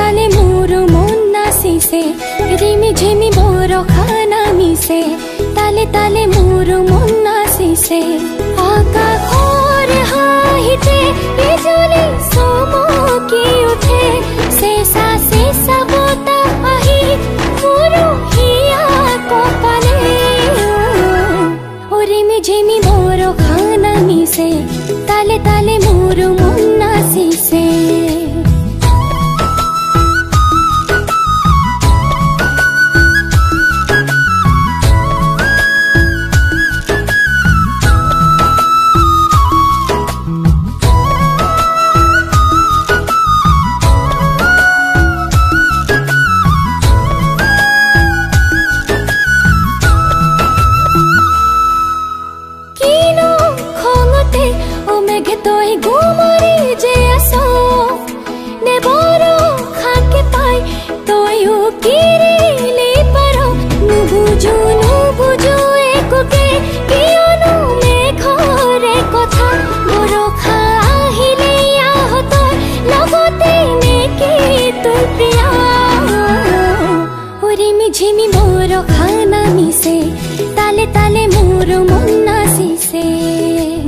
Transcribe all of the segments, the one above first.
ताले मोर मन नाचिसे रिमी झिमी बर खाना मिसे ताले ताले मोर मन नाचिसे आकाशर हाहिते बिजुली चमकी उठे शेषा शेषा बताह आहि मोर हिया कपाले रिमी झिमी बर खाना मिसे ताले ताले मोर मन नाचिसे झिमी मोर खाना मिसे ताले ताले मोर मन नाचिसे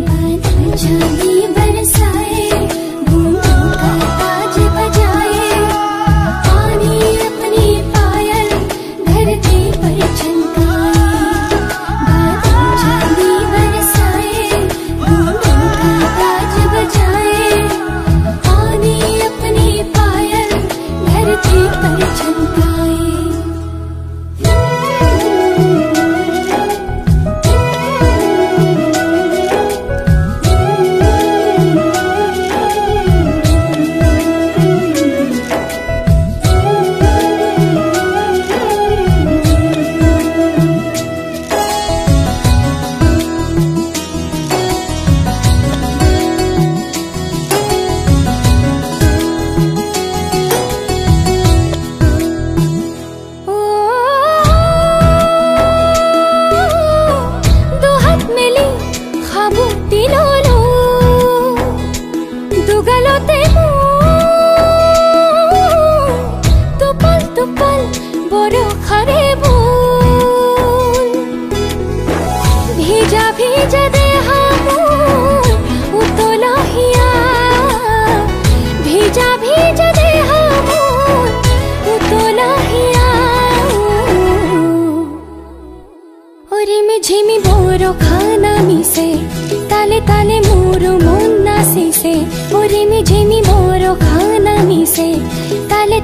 बादल बरसाए बूंदों का ताज बजाए पानी अपनी पायल धरती पर चमकाए बादल बरसाए बूंदों का ताज बजाए पानी अपनी पायल धरती पर चमकाए झिमी बर खाना मिसे ताले ताले मोर मन नाचिसे रिमी झिमी बर खाना मिसे ताले